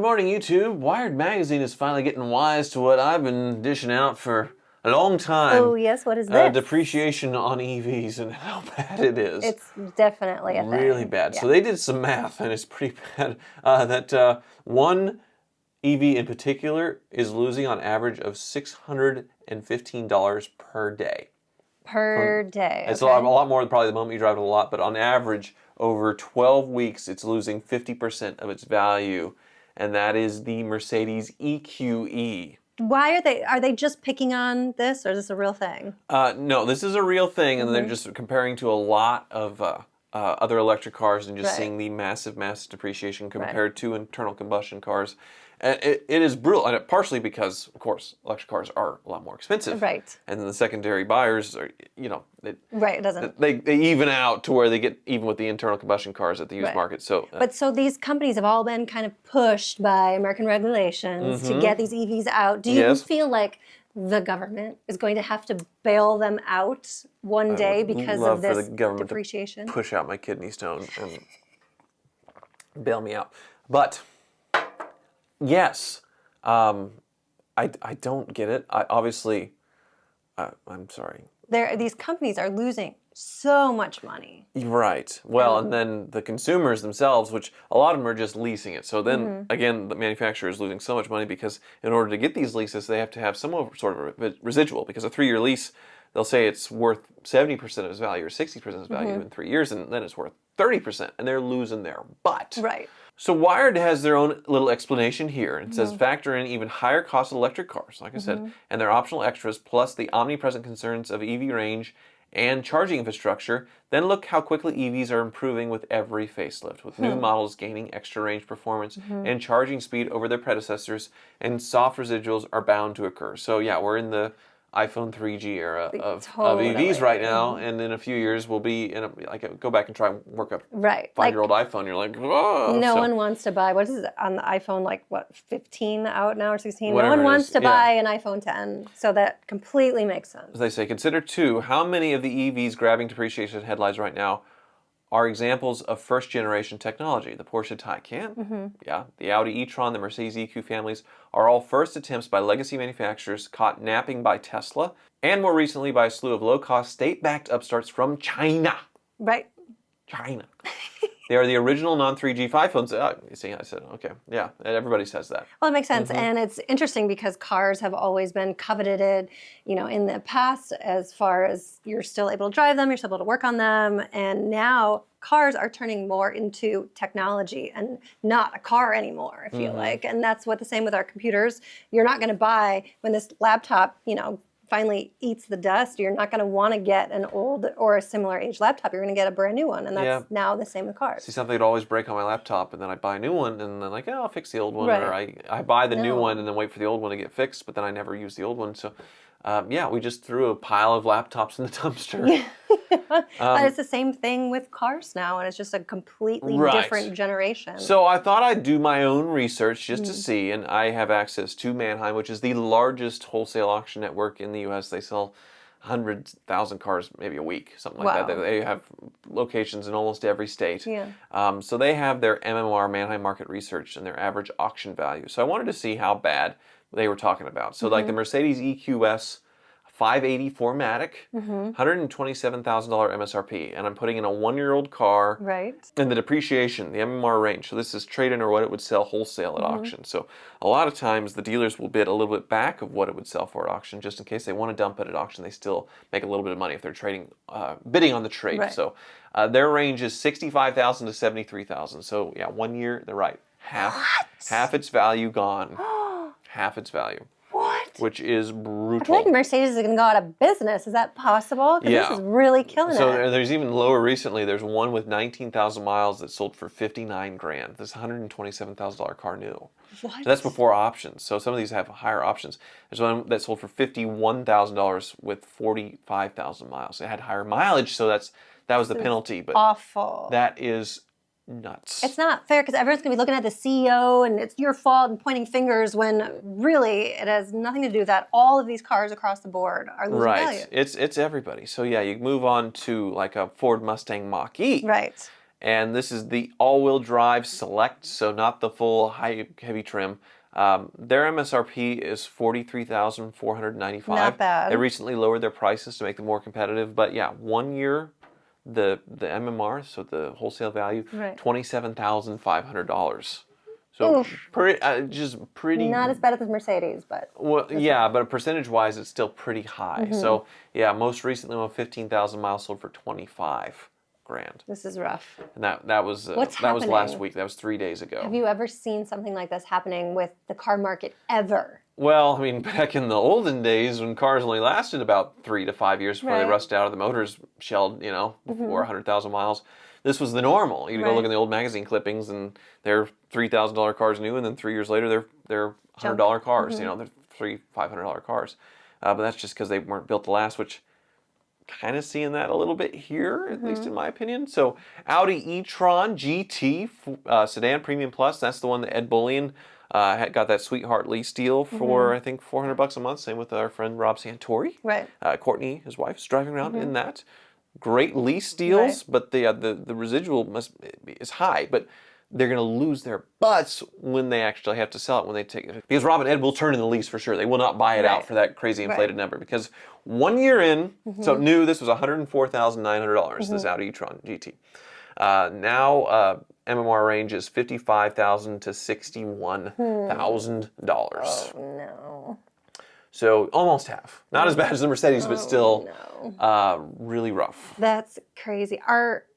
morning, YouTube. Wired Magazine is finally getting wise to what I've been dishing out for a long time. Oh, yes. What is this? Depreciation on EVs and how bad it is. It's definitely a thing. Really bad. Yeah. So they did some math, and it's pretty bad. That one EV in particular is losing on average of $615 per day. Per day. It's okay. a lot more than probably the moment you drive it a lot, but on average, over 12 weeks, it's losing 50% of its value, and that is the Mercedes EQE. Why are they just picking on this, or is this a real thing? No, this is a real thing, and they're just comparing to a lot of other electric cars and just seeing the massive depreciation compared to internal combustion cars. And it is brutal, and partially because, of course, electric cars are a lot more expensive. Right. And then the secondary buyers are, it doesn't. They even out to where they get even with the internal combustion cars at the used market. So, so these companies have all been kind of pushed by American regulations to get these EVs out. Do you feel like the government is going to have to bail them out one day because of this for the government depreciation? To push out my kidney stone and bail me out. But yes, I don't get it. I'm sorry. These companies are losing so much money. Right. Well, and then the consumers themselves, which a lot of them are just leasing it. So then, again, the manufacturer is losing so much money because in order to get these leases, they have to have some sort of a residual. Because a 3-year lease, they'll say it's worth 70% of its value or 60% of its value in 3 years, and then it's worth 30%, and they're losing their butt. Right. So Wired has their own little explanation here. It says factor in even higher cost electric cars, like I said, and their optional extras, plus the omnipresent concerns of EV range and charging infrastructure. Then look how quickly EVs are improving with every facelift, with new models gaining extra range performance and charging speed over their predecessors, and soft residuals are bound to occur. So yeah, we're in the iPhone 3G era of EVs right now, and in a few years we'll be in go back and try and work a 5-year-old iPhone. You're like, whoa. No one wants to buy, what is it on the iPhone, 15 out now or 16? Whatever no one wants to buy yeah. an iPhone 10, so that completely makes sense. As they say, consider too how many of the EVs grabbing depreciation headlines right now are examples of first-generation technology. The Porsche Taycan, the Audi e-tron, the Mercedes EQ families are all first attempts by legacy manufacturers caught napping by Tesla, and more recently by a slew of low-cost, state-backed upstarts from China. Right. China. They are the original non-3G iPhones. You see, I said, okay, yeah, everybody says that. Well, it makes sense, and it's interesting because cars have always been coveted, in the past, as far as you're still able to drive them, you're still able to work on them, and now cars are turning more into technology and not a car anymore, I feel like, and that's what the same with our computers. You're not going to buy, when this laptop, finally eats the dust, you're not going to want to get an old or a similar age laptop. You're going to get a brand new one, and that's now the same with cars. See, something would always break on my laptop, and then I buy a new one, and then I'll fix the old one, or I buy the new one and then wait for the old one to get fixed, but then I never use the old one. So, we just threw a pile of laptops in the dumpster. But it's the same thing with cars now, and it's just a completely different generation. So I thought I'd do my own research just to see, and I have access to Manheim, which is the largest wholesale auction network in the U.S. They sell 100,000 cars maybe a week, something like that. They have locations in almost every state. Yeah. So they have their MMR, Manheim Market Research, and their average auction value. So I wanted to see how bad they were talking about. So like the Mercedes EQS 580 4MATIC, $127,000 MSRP, and I'm putting in a 1-year-old car. Right. And the depreciation, the MMR range. So this is trade-in or what it would sell wholesale at auction. So a lot of times the dealers will bid a little bit back of what it would sell for at auction, just in case they want to dump it at auction. They still make a little bit of money if they're bidding on the trade. Right. So their range is $65,000 to $73,000. So yeah, 1 year, they're right. Half its value gone. Half its value. What? Which is brutal. I feel like Mercedes is going to go out of business. Is that possible? Because this is really killing it. So there's even lower recently. There's one with 19,000 miles that sold for $59,000. This $127,000 car new. What? So that's before options. So some of these have higher options. There's one that sold for $51,000 with 45,000 miles. It had higher mileage, so that was the penalty. But awful. That is nuts. It's not fair because everyone's going to be looking at the CEO and it's your fault and pointing fingers when really it has nothing to do with that. All of these cars across the board are losing value. It's everybody. So yeah, you move on to like a Ford Mustang Mach-E. Right. And this is the all-wheel drive Select, so not the full heavy trim. Their MSRP is $43,495. Not bad. They recently lowered their prices to make them more competitive, but yeah, 1 year, the MMR, so the wholesale value, Right. $27,500. So just pretty. Not as bad as the Mercedes, but Well, yeah, but percentage-wise, it's still pretty high. So yeah, most recently, on 15,000 miles, sold for 25 grand. this is rough. And that was What's that was last happening? week. That was 3 days ago. Have you ever seen something like this happening with the car market ever? Well, I mean, back in the olden days when cars only lasted about 3 to 5 years before they Right. rusted out of the motors shelled, before 100,000 miles. This was the normal. You go look in the old magazine clippings, and they're $3,000 cars new, and then 3 years later they're $100 cars. They're $500 cars. But that's just because they weren't built to last, which kind of seeing that a little bit here, at least in my opinion. So Audi e-tron GT sedan premium plus. That's the one that Ed Bullion got that sweetheart lease deal for I think $400 a month. Same with our friend Rob Santori. Right. Courtney, his wife, is driving around in that. Great lease deals, but the residual is high. But they're going to lose their butts when they actually have to sell it, when they take it. Because Rob and Ed will turn in the lease for sure. They will not buy it out for that crazy inflated number. Because 1 year in, so new, this was $104,900, this Audi e-tron GT. Now, MMR range is $55,000 to $61,000. Oh, no. So almost half. Not as bad as the Mercedes, but still really rough. That's crazy.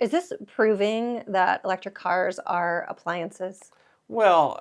Is this proving that electric cars are appliances? Well,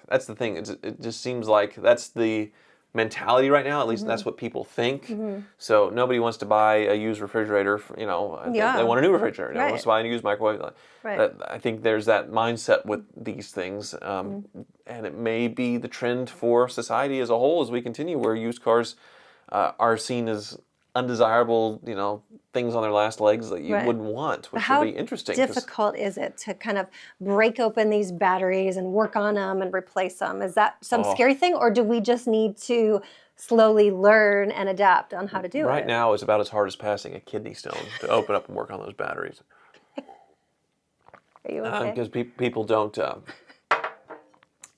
that's the thing. It just seems like that's the mentality right now. At least that's what people think. So nobody wants to buy a used refrigerator. They want a new refrigerator. Nobody wants to buy a used microwave. I think there's that mindset with these things, and it may be the trend for society as a whole as we continue, where used cars are seen as undesirable, things on their last legs that you wouldn't want, which will be interesting. How difficult is it to kind of break open these batteries and work on them and replace them? Is that some scary thing, or do we just need to slowly learn and adapt on how to do it? Right now, it's about as hard as passing a kidney stone to open up and work on those batteries. Are you okay? Because people don't.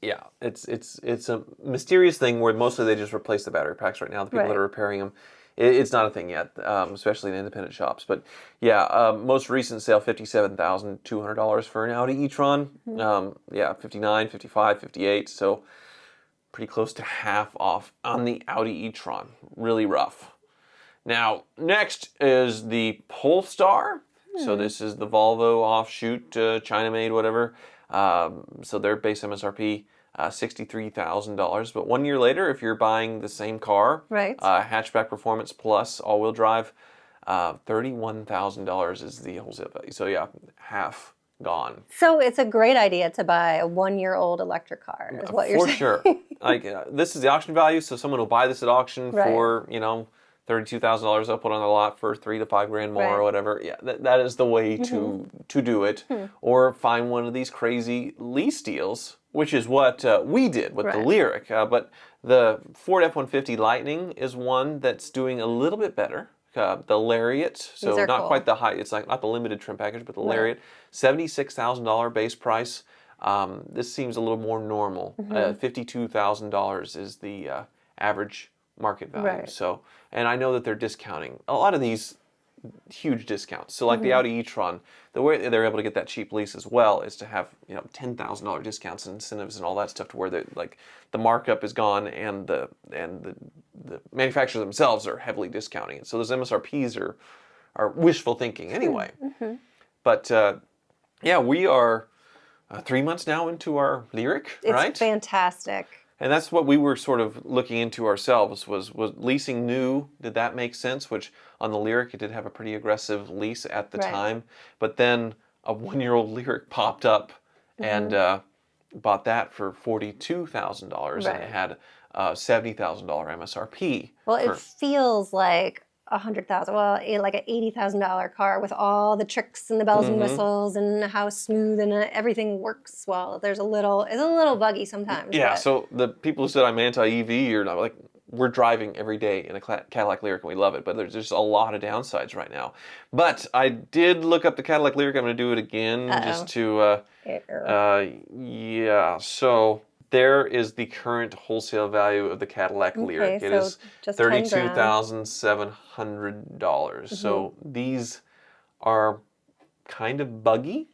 It's a mysterious thing where mostly they just replace the battery packs right now. The people that are repairing them. It's not a thing yet, especially in independent shops. But yeah, most recent sale, $57,200 for an Audi e-tron. 59, 55, 58. So pretty close to half off on the Audi e-tron. Really rough. Now, next is the Polestar. So this is the Volvo offshoot, China-made, whatever. So their base MSRP, $63,000. But 1 year later, if you're buying the same car, hatchback performance plus all-wheel drive, $31,000 is the wholesale value. So yeah, half gone. So it's a great idea to buy a 1-year-old electric car, is what you're saying. For sure. This is the auction value, so someone will buy this at auction for, $32,000. They'll put on the lot for $3 to $5 grand more or whatever. Yeah, that is the way to do it. Or find one of these crazy lease deals, which is what we did with the Lyric. But the Ford F-150 Lightning is one that's doing a little bit better. The Lariat, so not quite the high. It's like not the limited trim package, but the Lariat, $76,000 base price. This seems a little more normal. $52,000 is the average market value. So, and I know that they're discounting a lot of these huge discounts. So, like the Audi e-tron, the way they're able to get that cheap lease as well is to have $10,000 discounts and incentives and all that stuff, to where the markup is gone and the manufacturers themselves are heavily discounting it. So those MSRPs are wishful thinking anyway. But yeah, we are 3 months now into our Lyric, right? It's fantastic. And that's what we were sort of looking into ourselves, was leasing new. Did that make sense? Which on the Lyric, it did have a pretty aggressive lease at the time. But then a 1-year-old Lyric popped up and bought that for $42,000 and it had $70,000 MSRP. Well, it feels like $100,000. Well, like an $80,000 car with all the tricks and the bells and whistles and how smooth and everything works well. It's a little buggy sometimes. Yeah. So the people who said I'm anti-EV are not like, we're driving every day in a Cadillac Lyriq and we love it, but there's just a lot of downsides right now. But I did look up the Cadillac Lyriq. I'm going to do it again just to, yeah. So there is the current wholesale value of the Cadillac Lyriq. It is just $32,700. So these are kind of buggy.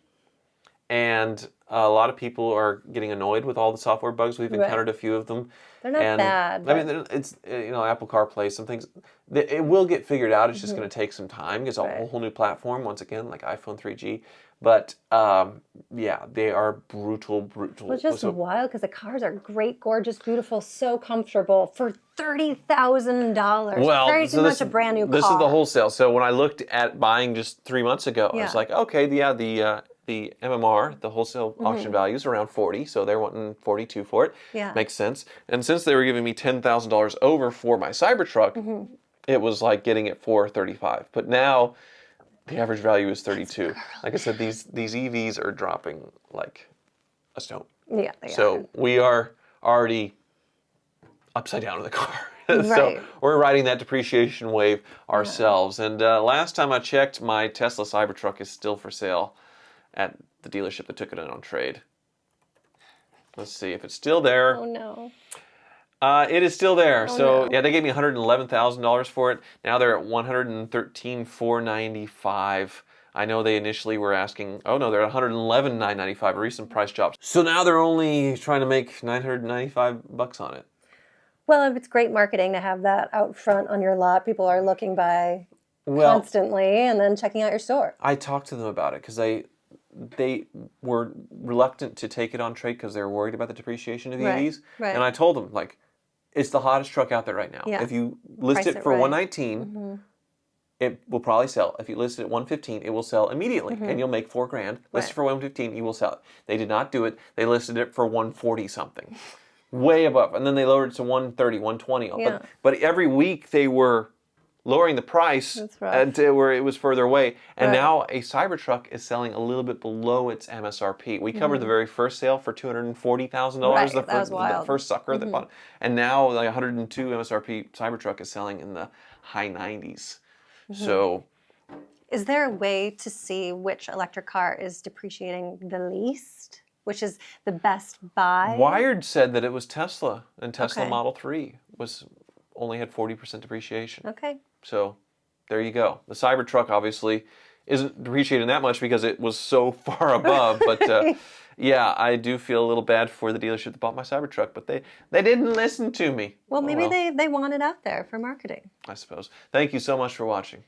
And a lot of people are getting annoyed with all the software bugs. We've encountered a few of them. They're not bad. I mean, it's, Apple CarPlay, some things, it will get figured out. It's just going to take some time. It's a whole new platform, once again, like iPhone 3G. But, yeah, they are brutal. Well, it's just wild because the cars are great, gorgeous, beautiful, so comfortable for $30,000. Well, Very much a brand new car. This is the wholesale. So when I looked at buying just 3 months ago, I was like, okay, yeah, the MMR, the wholesale auction value is around 40, so they're wanting 42 for it. Yeah. Makes sense. And since they were giving me $10,000 over for my Cybertruck, it was like getting it for 35. But now the average value is 32. Like I said, these EVs are dropping like a stone. Yeah, they so we are already upside down in the car. So we're riding that depreciation wave ourselves. And last time I checked, my Tesla Cybertruck is still for sale at the dealership that took it in on trade. Let's see if it's still there. Oh no. It is still there. Oh, so no. yeah, they gave me $111,000 for it. Now they're at $113,495. I know they initially were asking, oh no, they're at $111,995, a recent price drop. So now they're only trying to make $995 on it. Well, it's great marketing to have that out front on your lot. People are looking by constantly and then checking out your store. I talked to them about it because they were reluctant to take it on trade because they were worried about the depreciation of the EVs. Right. And I told them, like, it's the hottest truck out there right now. Yeah. If you list it for $119,000, it will probably sell. If you list it at $115,000, it will sell immediately, and you'll make $4,000. List it for $115,000, you will sell it. They did not do it. They listed it for $140,000 something, way above, and then they lowered it to $130,000, $120,000. Yeah. But every week they were lowering the price until where it was further away. And now a Cybertruck is selling a little bit below its MSRP. We covered the very first sale for $240,000, the first sucker that bought it. And now like 102 MSRP Cybertruck is selling in the high 90s. So is there a way to see which electric car is depreciating the least? Which is the best buy? Wired said that it was Tesla, and Tesla Model 3 only had 40% depreciation. Okay. So there you go. The Cybertruck obviously isn't depreciating that much because it was so far above. But yeah, I do feel a little bad for the dealership that bought my Cybertruck, but they didn't listen to me. Well, maybe they want it out there for marketing. I suppose. Thank you so much for watching.